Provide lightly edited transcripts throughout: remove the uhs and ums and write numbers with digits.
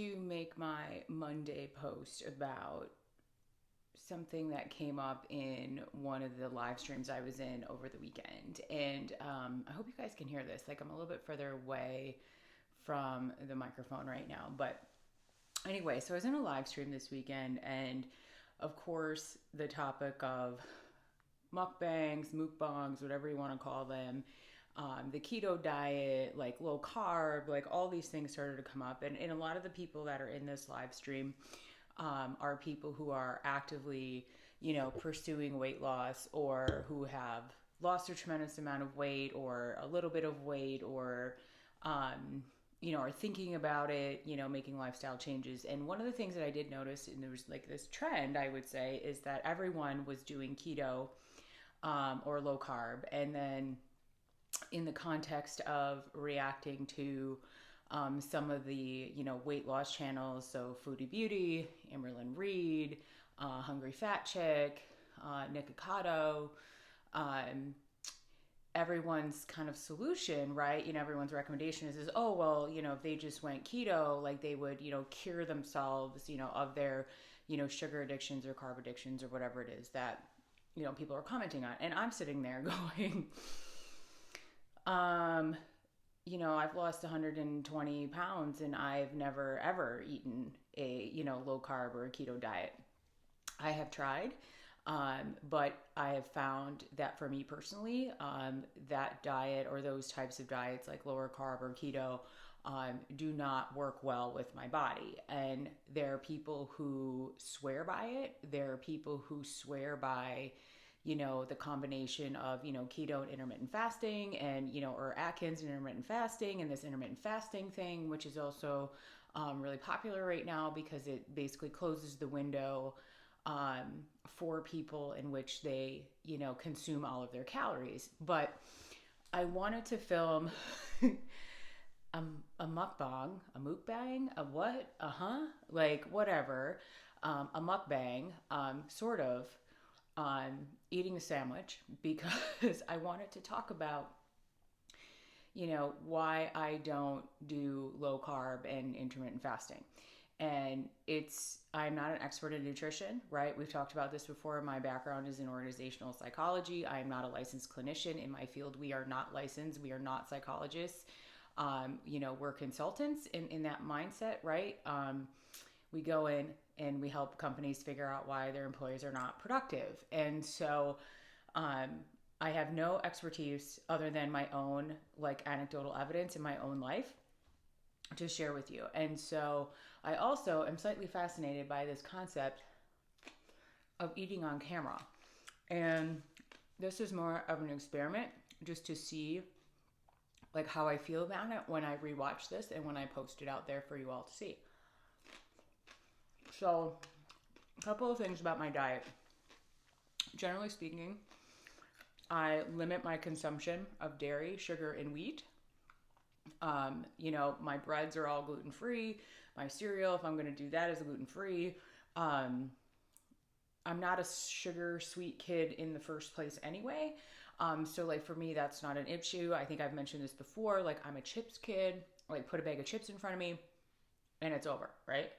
to make my Monday post about something that came up in one of the live streams I was in over the weekend. And I hope you guys can hear this. Like, I'm a little bit further away from the microphone right now. But anyway, so I was in a live stream this weekend, and of course, the topic of mukbangs, mukbangs, whatever you want to call them, the keto diet, like low carb, like all these things started to come up. And a lot of the people that are in this live stream are people who are actively, pursuing weight loss, or who have lost a tremendous amount of weight or a little bit of weight, or, are thinking about it, making lifestyle changes. And one of the things that I did notice, and there was like this trend, I would say, is that everyone was doing keto or low carb. And then in the context of reacting to some of the weight loss channels, so Foodie Beauty, Amberlyn Reed, Hungry Fat Chick, Nikocado, everyone's kind of solution, right? Everyone's recommendation is oh well, if they just went keto, like they would cure themselves of their sugar addictions or carb addictions or whatever it is that people are commenting on. And I'm sitting there going, I've lost 120 pounds and I've never ever eaten a, low carb or a keto diet. I have tried, but I have found that for me personally, that diet or those types of diets like lower carb or keto do not work well with my body. And there are people who swear by it. There are people who swear by the combination of, keto and intermittent fasting, and, or Atkins and intermittent fasting, and this intermittent fasting thing, which is also really popular right now because it basically closes the window for people in which they, consume all of their calories. But I wanted to film a mukbang, a what? Like whatever, a mukbang, sort of, eating a sandwich, because I wanted to talk about, why I don't do low carb and intermittent fasting. And I'm not an expert in nutrition, right? We've talked about this before. My background is in organizational psychology. I am not a licensed clinician in my field. We are not licensed. We are not psychologists. We're consultants in that mindset, right? We go in and we help companies figure out why their employees are not productive. And so I have no expertise other than my own like anecdotal evidence in my own life to share with you. And so I also am slightly fascinated by this concept of eating on camera. And this is more of an experiment just to see like how I feel about it when I rewatch this and when I post it out there for you all to see. So, a couple of things about my diet. Generally speaking, I limit my consumption of dairy, sugar, and wheat. My breads are all gluten-free. My cereal, if I'm going to do that, is gluten-free. I'm not a sugar sweet kid in the first place anyway. So like for me, that's not an issue. I think I've mentioned this before. Like I'm a chips kid. Like put a bag of chips in front of me and it's over, right?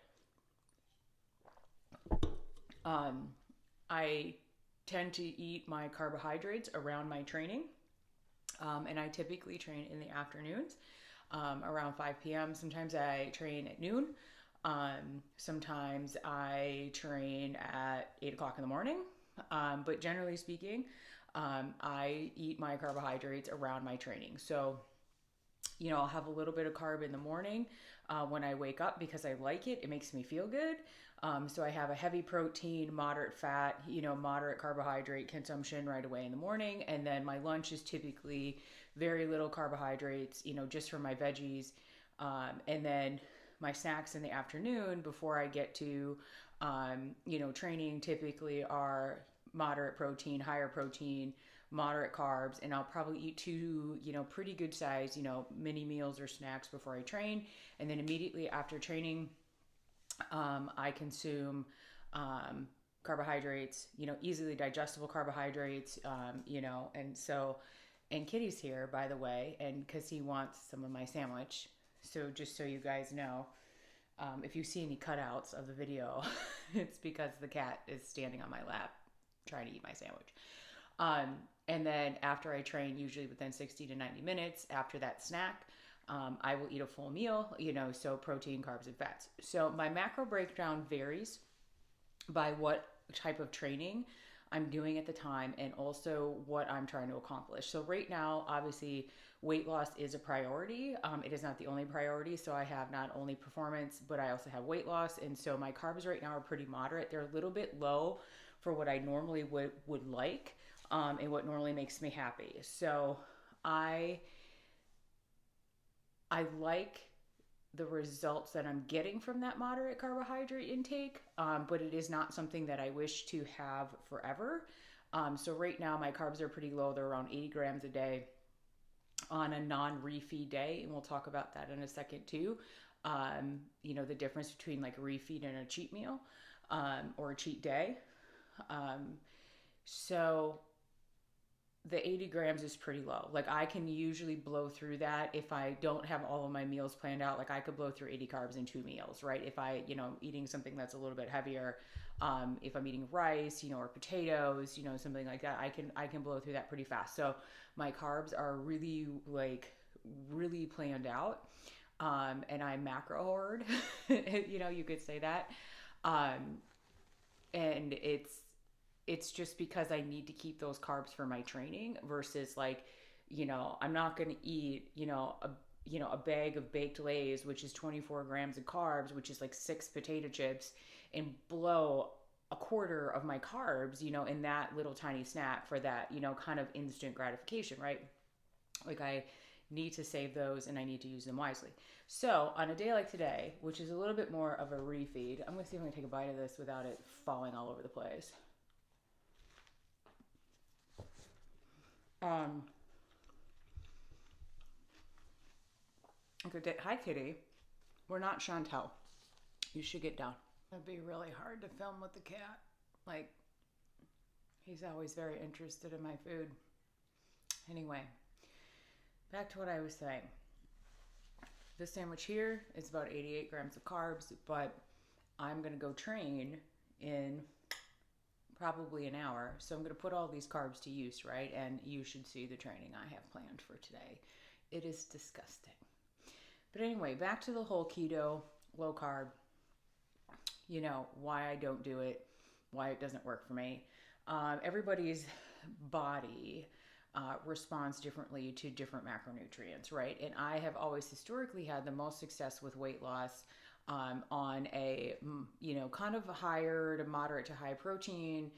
I tend to eat my carbohydrates around my training. And I typically train in the afternoons, around 5 p.m. Sometimes I train at noon. Sometimes I train at 8 o'clock in the morning. But generally speaking, I eat my carbohydrates around my training. So, I'll have a little bit of carb in the morning when I wake up because I like it. It makes me feel good. So I have a heavy protein, moderate fat, moderate carbohydrate consumption right away in the morning. And then my lunch is typically very little carbohydrates, just for my veggies. And then my snacks in the afternoon before I get to, training typically are moderate protein, higher protein, moderate carbs, and I'll probably eat two, pretty good size, mini meals or snacks before I train. And then immediately after training, I consume carbohydrates, easily digestible carbohydrates, and so, and Kitty's here, by the way, and because he wants some of my sandwich. So just so you guys know, If you see any cutouts of the video, it's because the cat is standing on my lap trying to eat my sandwich. And then after I train, usually within 60 to 90 minutes after that snack, I will eat a full meal, so protein, carbs, and fats. So my macro breakdown varies by what type of training I'm doing at the time and also what I'm trying to accomplish. So right now, obviously, weight loss is a priority. It is not the only priority. So I have not only performance, but I also have weight loss. And so my carbs right now are pretty moderate. They're a little bit low for what I normally would like, and what normally makes me happy. So I like the results that I'm getting from that moderate carbohydrate intake, but it is not something that I wish to have forever. So right now my carbs are pretty low. They're around 80 grams a day on a non-refeed day, and we'll talk about that in a second too. The difference between like a refeed and a cheat meal, or a cheat day. So the 80 grams is pretty low. Like I can usually blow through that if I don't have all of my meals planned out. Like I could blow through 80 carbs in 2 meals, right? If I, eating something that's a little bit heavier, if I'm eating rice, or potatoes, something like that, I can blow through that pretty fast. So my carbs are really planned out. And I macro hoard, you could say that. And it's just because I need to keep those carbs for my training versus like, I'm not going to eat, a bag of baked Lay's, which is 24 grams of carbs, which is like 6 potato chips, and blow a quarter of my carbs, in that little tiny snack for that, kind of instant gratification, right? Like I need to save those and I need to use them wisely. So on a day like today, which is a little bit more of a refeed, I'm going to see if I can take a bite of this without it falling all over the place. Okay, hi Kitty. We're not Chantel. You should get down. It'd be really hard to film with the cat. Like, he's always very interested in my food. Anyway, back to what I was saying. This sandwich here is about 88 grams of carbs, but I'm going to go train in probably an hour. So I'm going to put all these carbs to use, right? And you should see the training I have planned for today. It is disgusting. But anyway, back to the whole keto, low carb, why I don't do it, why it doesn't work for me. Everybody's body responds differently to different macronutrients, right? And I have always historically had the most success with weight loss on a, kind of higher to moderate to high protein,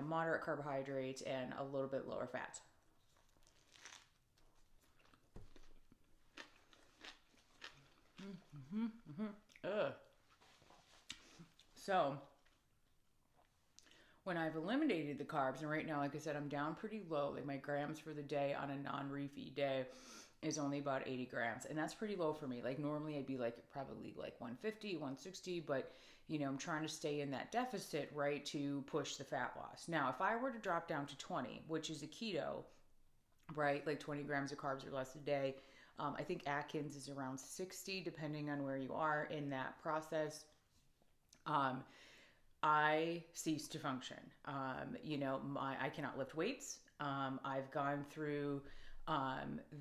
moderate carbohydrates, and a little bit lower fats. So when I've eliminated the carbs, and right now, like I said, I'm down pretty low. Like my grams for the day on a non-refeed day is only about 80 grams. And that's pretty low for me. Like normally I'd be like probably like 150, 160, but I'm trying to stay in that deficit, right, to push the fat loss. Now, if I were to drop down to 20, which is a keto, right, like 20 grams of carbs or less a day, I think Atkins is around 60, depending on where you are in that process. I cease to function. I cannot lift weights. I've gone through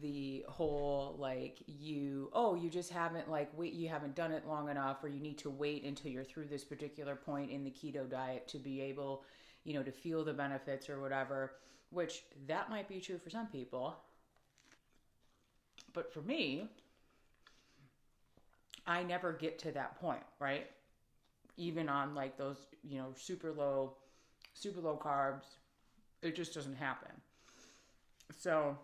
the whole like you just haven't you haven't done it long enough, or you need to wait until you're through this particular point in the keto diet to be able, to feel the benefits or whatever, which that might be true for some people. But for me, I never get to that point, right? Even on like those, super low carbs, it just doesn't happen. So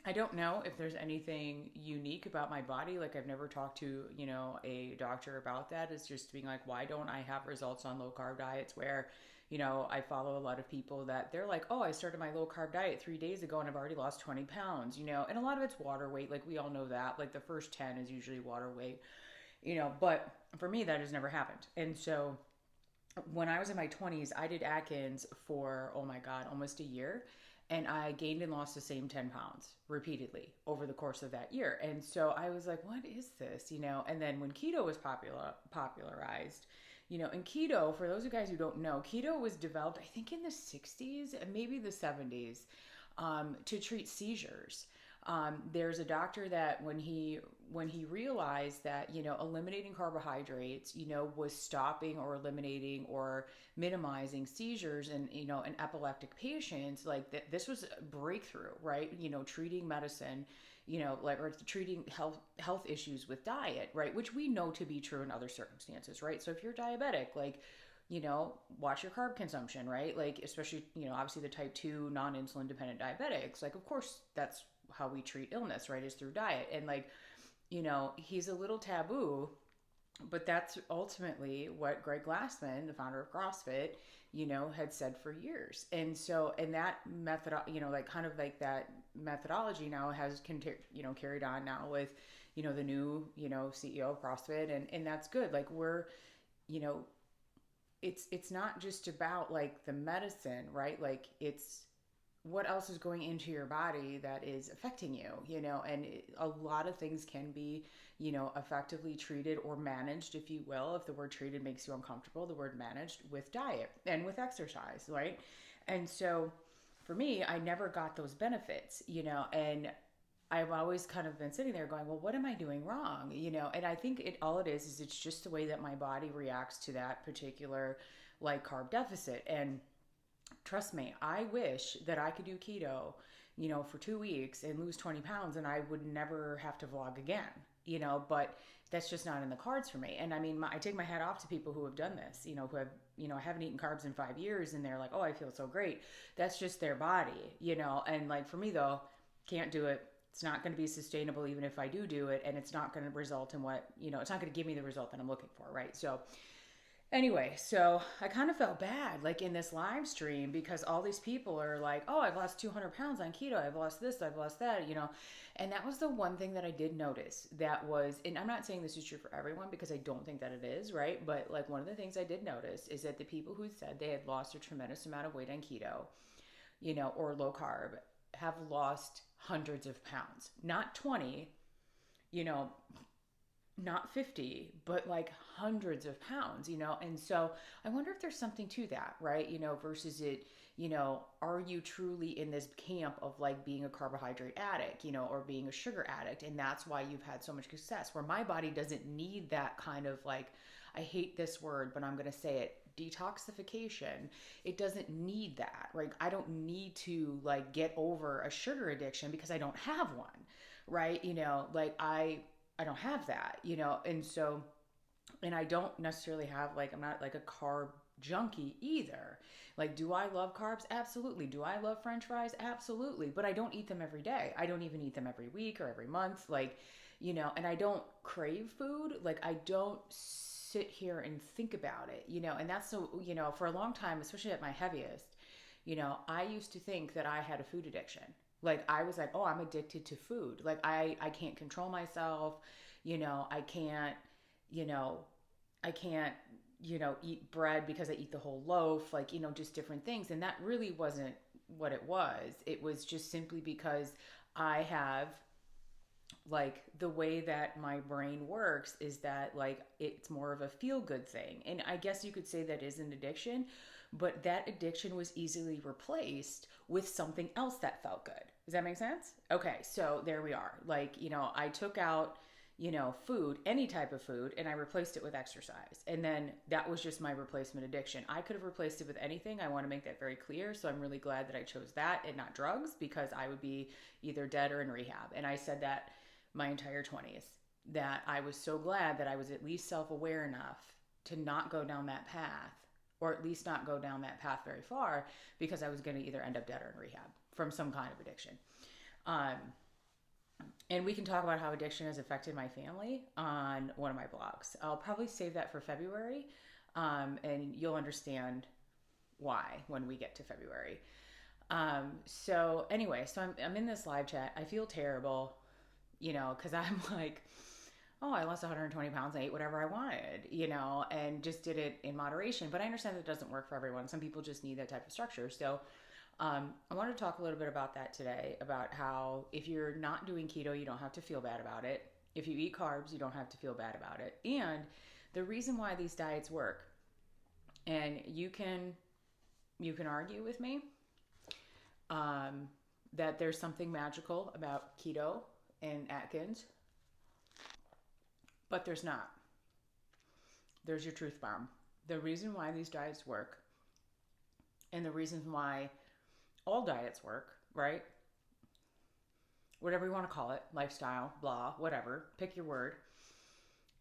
I don't know if there's anything unique about my body. Like I've never talked to, a doctor about that. It's just being like, why don't I have results on low carb diets where, I follow a lot of people that they're like, oh, I started my low carb diet 3 days ago and I've already lost 20 pounds, and a lot of it's water weight. Like we all know that, like the first 10 is usually water weight, but for me, that has never happened. And so when I was in my 20s, I did Atkins for, oh my God, almost a year. and I gained and lost the same 10 pounds repeatedly over the course of that year. And so I was like, what is this? And then when keto was popularized, and keto, for those of you guys who don't know, keto was developed, I think, in the 60s and maybe the 70s, to treat seizures. There's a doctor that when he realized that eliminating carbohydrates was stopping or eliminating or minimizing seizures and in epileptic patients, like this was a breakthrough, right? Treating medicine, or treating health issues with diet, right? Which we know to be true in other circumstances, right? So if you're diabetic, like watch your carb consumption, right? Like, especially, obviously the type 2 non-insulin dependent diabetics, like, of course, that's how we treat illness, right? Is through diet. And like, he's a little taboo, but that's ultimately what Greg Glassman, the founder of CrossFit, had said for years. And so, and that method, like kind of like that methodology now has, carried on now with, the new, CEO of CrossFit. And that's good. Like we're, it's not just about like the medicine, right? Like it's what else is going into your body that is affecting you, and a lot of things can be, effectively treated or managed, if you will. If the word treated makes you uncomfortable, the word managed with diet and with exercise, right? And so for me, I never got those benefits, and I've always kind of been sitting there going, well, what am I doing wrong? And I think all it is it's just the way that my body reacts to that particular like carb deficit. And trust me, I wish that I could do keto, for 2 weeks and lose 20 pounds and I would never have to vlog again, but that's just not in the cards for me. And I mean, I take my hat off to people who have done this, who have, haven't eaten carbs in 5 years and they're like, oh, I feel so great. That's just their body, and like for me though, can't do it. It's not going to be sustainable even if I do it. And it's not going to result in what, it's not going to give me the result that I'm looking for. Right. So anyway, so I kind of felt bad like in this live stream because all these people are like, oh, I've lost 200 pounds on keto. I've lost this, I've lost that, and that was the one thing that I did notice that was, and I'm not saying this is true for everyone because I don't think that it is, right? But like one of the things I did notice is that the people who said they had lost a tremendous amount of weight on keto, or low carb have lost hundreds of pounds, not 20, not 50, but like hundreds of pounds, and so I wonder if there's something to that, right? Versus it, are you truly in this camp of like being a carbohydrate addict, or being a sugar addict, and that's why you've had so much success, where my body doesn't need that kind of like, I hate this word, but I'm going to say it, detoxification. It doesn't need that, right? I don't need to like get over a sugar addiction because I don't have one, right? Like I don't have that, and so, and I don't necessarily have like, I'm not like a carb junkie either. Like, do I love carbs? Absolutely. Do I love French fries? Absolutely. But I don't eat them every day. I don't even eat them every week or every month. Like, and I don't crave food. Like I don't sit here and think about it, and that's so, for a long time, especially at my heaviest, I used to think that I had a food addiction. Like I was like, oh, I'm addicted to food. Like I can't control myself. I can't, I can't, eat bread because I eat the whole loaf, like, just different things. And that really wasn't what it was. It was just simply because I have like the way that my brain works is that like it's more of a feel good thing. And I guess you could say that is an addiction, but that addiction was easily replaced with something else that felt good. Does that make sense? Okay, so there we are. Like, I took out, food, any type of food, and I replaced it with exercise. And then that was just my replacement addiction. I could have replaced it with anything. I want to make that very clear. So I'm really glad that I chose that and not drugs, because I would be either dead or in rehab. And I said that my entire 20s, that I was so glad that I was at least self-aware enough to not go down that path, or at least not go down that path very far, because I was going to either end up dead or in rehab from some kind of addiction. And we can talk about how addiction has affected my family on one of my blogs. I'll probably save that for February, and you'll understand why when we get to February. So anyway, so I'm in this live chat. I feel terrible, because I'm like, oh, I lost 120 pounds. I ate whatever I wanted, and just did it in moderation. But I understand that it doesn't work for everyone. Some people just need that type of structure. So I want to talk a little bit about that today, about how if you're not doing keto, you don't have to feel bad about it. If you eat carbs, you don't have to feel bad about it. And the reason why these diets work, and you can argue with me um, that there's something magical about keto and Atkins, but there's not. There's your truth bomb. The reason why these diets work, and the reason why all diets work, right? Whatever you want to call it, lifestyle, blah, whatever, pick your word,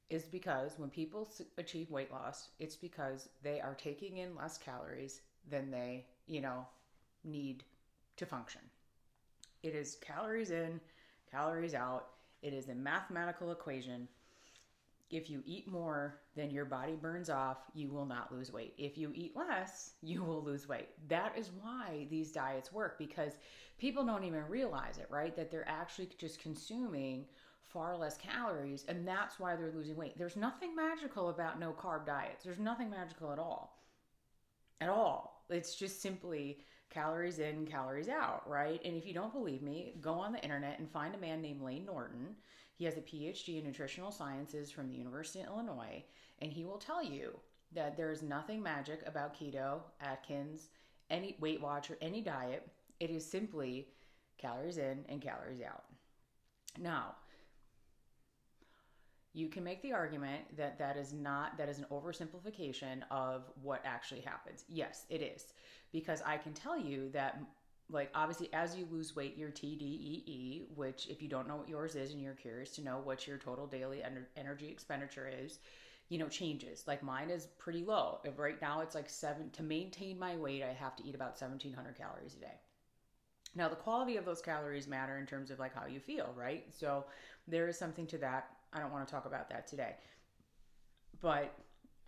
is because when people achieve weight loss, it's because they are taking in less calories than they, need to function. It is calories in, calories out. It is a mathematical equation. If you eat more than your body burns off, you will not lose weight. If you eat less, you will lose weight. That is why these diets work, because people don't even realize it, right? That they're actually just consuming far less calories, and that's why they're losing weight. There's nothing magical about no carb diets. There's nothing magical at all. At all. It's just simply calories in, calories out, right? And if you don't believe me, go on the internet and find a man named Layne Norton. He has a PhD in nutritional sciences from the University of Illinois, and he will tell you that there is nothing magic about keto, Atkins, any Weight Watch, or any diet. It is simply calories in and calories out. Now, you can make the argument that that is an oversimplification of what actually happens. Yes, it is. Because I can tell you that, like, obviously as you lose weight, your TDEE, which if you don't know what yours is and you're curious to know what your total daily energy expenditure is, changes. Like mine is pretty low. If right now it's like to maintain my weight, I have to eat about 1,700 calories a day. Now, the quality of those calories matter in terms of like how you feel, right? So there is something to that. I don't want to talk about that today. But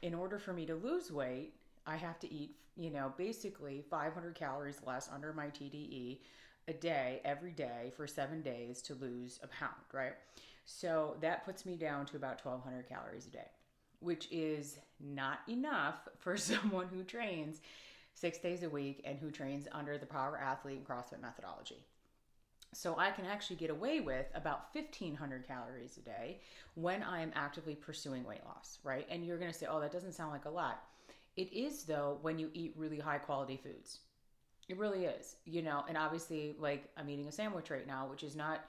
in order for me to lose weight, I have to eat, basically 500 calories less under my TDE a day, every day for 7 days to lose a pound, right? So that puts me down to about 1,200 calories a day, which is not enough for someone who trains 6 days a week and who trains under the Power Athlete and CrossFit methodology. So I can actually get away with about 1,500 calories a day when I am actively pursuing weight loss, right? And you're going to say, oh, that doesn't sound like a lot. It is, though, when you eat really high quality foods. It really is, and obviously, like, I'm eating a sandwich right now, which is not,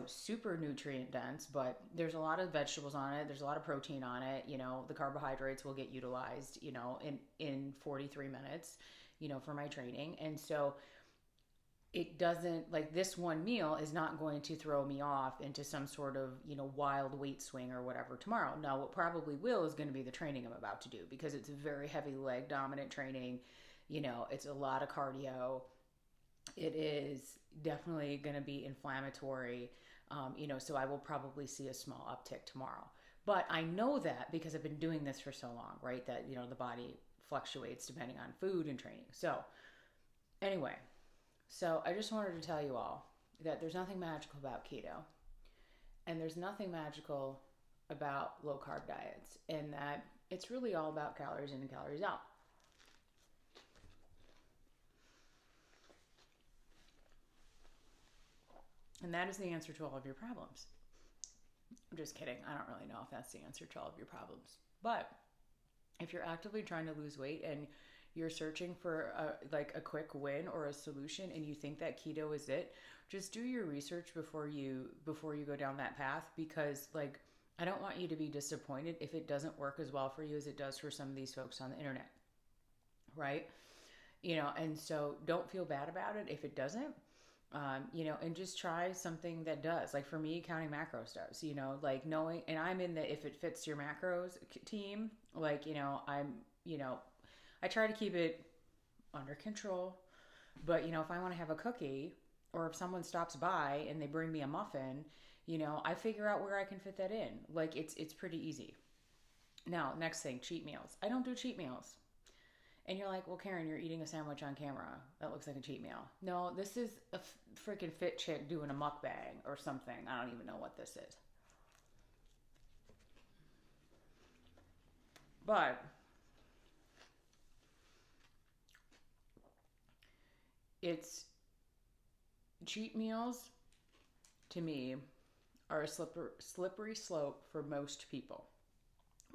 super nutrient dense, but there's a lot of vegetables on it. There's a lot of protein on it. The carbohydrates will get utilized, in 43 minutes, for my training. And so it doesn't, like, this one meal is not going to throw me off into some sort of, wild weight swing or whatever tomorrow. Now, what probably will is going to be the training I'm about to do, because it's a very heavy leg dominant training. It's a lot of cardio. It is definitely going to be inflammatory, so I will probably see a small uptick tomorrow. But I know that because I've been doing this for so long, right? That, the body fluctuates depending on food and training. So anyway, I just wanted to tell you all that there's nothing magical about keto, and there's nothing magical about low carb diets, and that it's really all about calories in and calories out. And that is the answer to all of your problems. I'm just kidding. I don't really know if that's the answer to all of your problems. But if you're actively trying to lose weight and you're searching for a quick win or a solution, and you think that keto is it, just do your research before you go down that path, because like, I don't want you to be disappointed if it doesn't work as well for you as it does for some of these folks on the internet, right? And so don't feel bad about it if it doesn't. And just try something that does. Like for me, counting macros does, like knowing, and I'm in the if it fits your macros team. Like, I try to keep it under control. But, if I want to have a cookie, or if someone stops by and they bring me a muffin, I figure out where I can fit that in. Like it's pretty easy. Now, next thing, cheat meals. I don't do cheat meals. And you're like, well, Karen, you're eating a sandwich on camera. That looks like a cheat meal. No, this is a freaking fit chick doing a mukbang or something. I don't even know what this is. But It's cheat meals to me are a slippery slope for most people,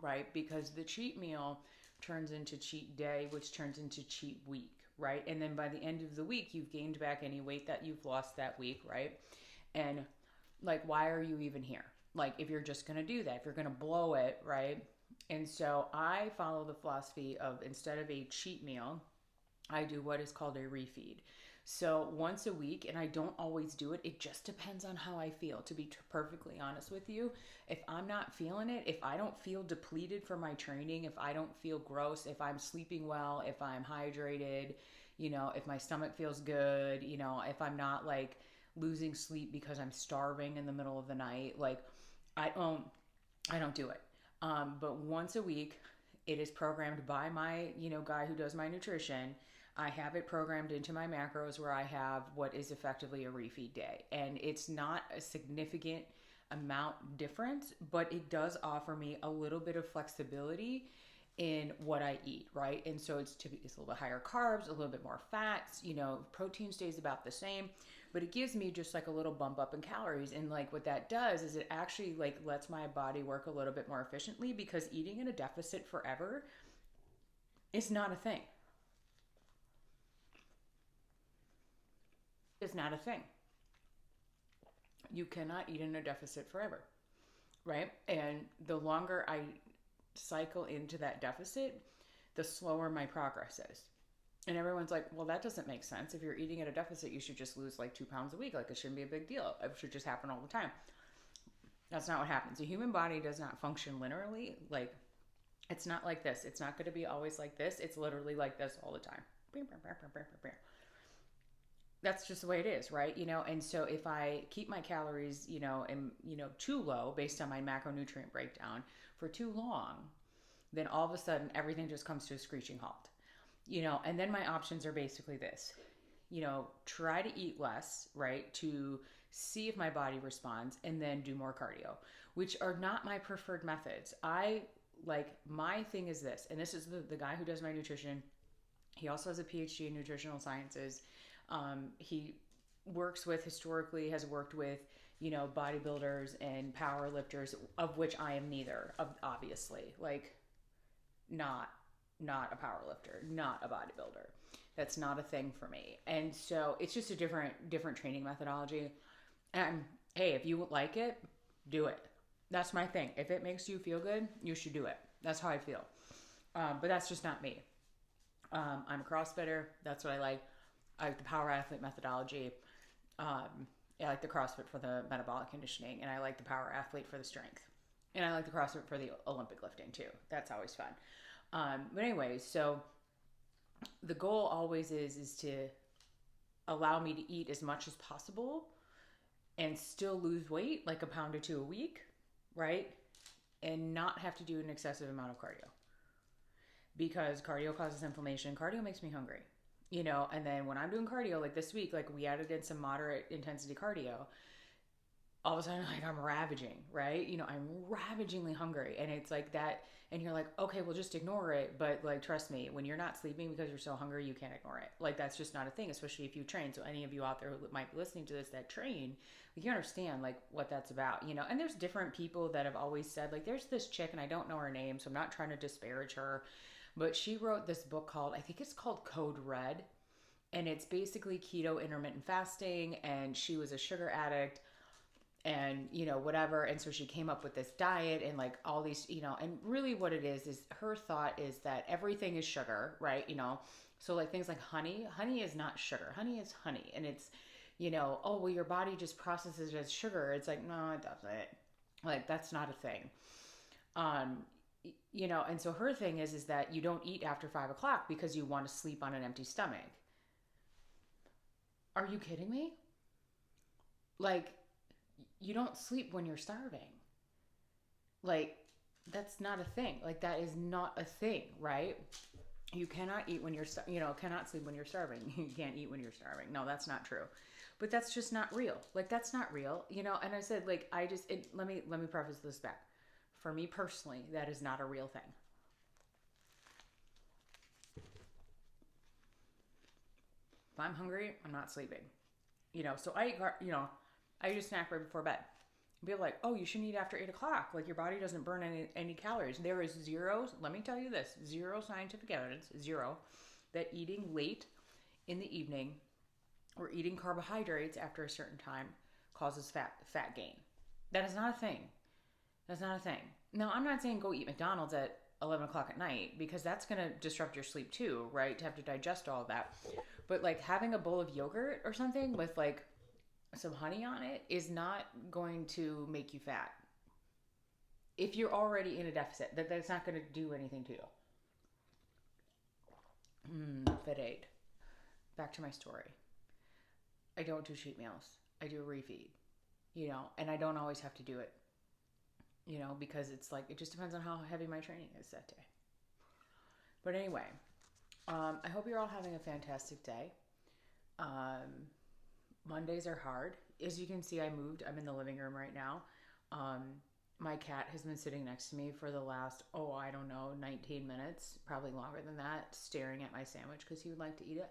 right? Because the cheat meal turns into cheat day, which turns into cheat week, right? And then by the end of the week, you've gained back any weight that you've lost that week, right? And like, why are you even here? Like, if you're just going to do that, if you're going to blow it, right? And so I follow the philosophy of, instead of a cheat meal, I do what is called a refeed. So once a week, and I don't always do it. It just depends on how I feel, to be perfectly honest with you. If I'm not feeling it, if I don't feel depleted from my training, if I don't feel gross, if I'm sleeping well, if I'm hydrated, if my stomach feels good, if I'm not like losing sleep because I'm starving in the middle of the night, like I don't I don't do it. But once a week, it is programmed by my, guy who does my nutrition. I have it programmed into my macros where I have what is effectively a refeed day. And it's not a significant amount difference, but it does offer me a little bit of flexibility in what I eat, right? And so it's typically a little bit higher carbs, a little bit more fats, protein stays about the same, but it gives me just like a little bump up in calories. And like what that does is it actually like lets my body work a little bit more efficiently, because eating in a deficit forever is not a thing. It's not a thing. You cannot eat in a deficit forever, right? And the longer I cycle into that deficit, the slower my progress is. And everyone's like, well, that doesn't make sense. If you're eating at a deficit, you should just lose like 2 pounds a week. Like, it shouldn't be a big deal. It should just happen all the time. That's not what happens. The human body does not function linearly. Like, it's not like this. It's not going to be always like this. It's literally like this all the time. That's just the way it is, right? And so if I keep my calories, too low based on my macronutrient breakdown for too long, then all of a sudden everything just comes to a screeching halt. And then my options are basically this, try to eat less, right? To see if my body responds, and then do more cardio, which are not my preferred methods. My thing is this, and this is the guy who does my nutrition. He also has a PhD in nutritional sciences. He historically has worked with, bodybuilders and power lifters, of which I am neither, obviously, like not a power lifter, not a bodybuilder. That's not a thing for me. And so it's just a different training methodology. And hey, if you like it, do it. That's my thing. If it makes you feel good, you should do it. That's how I feel. But that's just not me. I'm a CrossFitter. That's what I like. I like the power athlete methodology. I like the CrossFit for the metabolic conditioning, and I like the power athlete for the strength. And I like the CrossFit for the Olympic lifting too. That's always fun. But anyway, so the goal always is to allow me to eat as much as possible and still lose weight, like a pound or two a week, right? And not have to do an excessive amount of cardio, because cardio causes inflammation. Cardio makes me hungry, and then when I'm doing cardio, like this week, like we added in some moderate intensity cardio, all of a sudden, like, I'm ravaging, right? I'm ravagingly hungry. And it's like that. And you're like, okay, well, just ignore it. But like, trust me, when you're not sleeping because you're so hungry, you can't ignore it. Like, that's just not a thing, especially if you train. So any of you out there who might be listening to this that train, you understand like what that's about, and there's different people that have always said, like, there's this chick, and I don't know her name, so I'm not trying to disparage her, but she wrote this book called, I think it's called Code Red. And it's basically keto intermittent fasting. And she was a sugar addict, and whatever, and so she came up with this diet, and like all these, and really what it is her thought is that everything is sugar, right? So like things like honey is not sugar. Honey is honey, and it's, oh well, your body just processes it as sugar. It's like, no, it doesn't. Like, that's not a thing. And so her thing is that you don't eat after 5 o'clock because you want to sleep on an empty stomach. Are you kidding me? Like, you don't sleep when you're starving. Like, that's not a thing. Like, that is not a thing, right? You cannot eat when you're, cannot sleep when you're starving. You can't eat when you're starving. No, that's not true. But that's just not real. Like, that's not real, and I said, like, let me preface this back. For me personally, that is not a real thing. If I'm hungry, I'm not sleeping. So I eat a snack right before bed. People are like, oh, you shouldn't eat after 8 o'clock. Like your body doesn't burn any calories. There is zero, let me tell you this, zero scientific evidence, zero, that eating late in the evening or eating carbohydrates after a certain time causes fat gain. That is not a thing. That's not a thing. Now, I'm not saying go eat McDonald's at 11 o'clock at night because that's going to disrupt your sleep too, right? To have to digest all of that. But like having a bowl of yogurt or something with like some honey on it is not going to make you fat. If you're already in a deficit, that's not going to do anything to you. Fit aid. Back to my story. I don't do cheat meals. I do a refeed, and I don't always have to do it, because it's like, it just depends on how heavy my training is that day. But anyway, I hope you're all having a fantastic day. Mondays are hard. As you can see, I'm in the living room right now. My cat has been sitting next to me for the last, 19 minutes, probably longer than that, staring at my sandwich because he would like to eat it.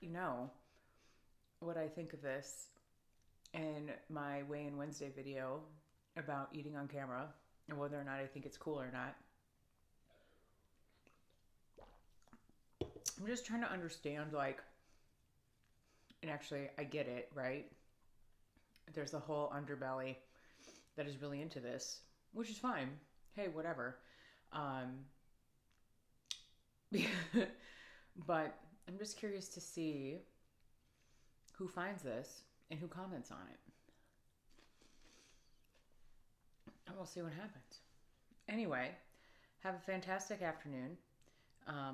You know what I think of this in my Weigh In Wednesday video about eating on camera and whether or not I think it's cool or not. I'm just trying to understand, and actually I get it, right? There's a whole underbelly that is really into this, which is fine. Hey, whatever. But I'm just curious to see who finds this and who comments on it. And we'll see what happens. Anyway, have a fantastic afternoon,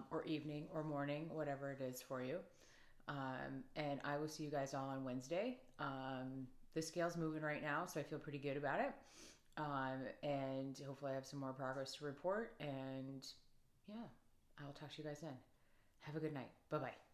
or evening, or morning, whatever it is for you. And I will see you guys all on Wednesday. The scale's moving right now, so I feel pretty good about it. And hopefully I have some more progress to report. And yeah, I'll talk to you guys then. Have a good night. Bye-bye.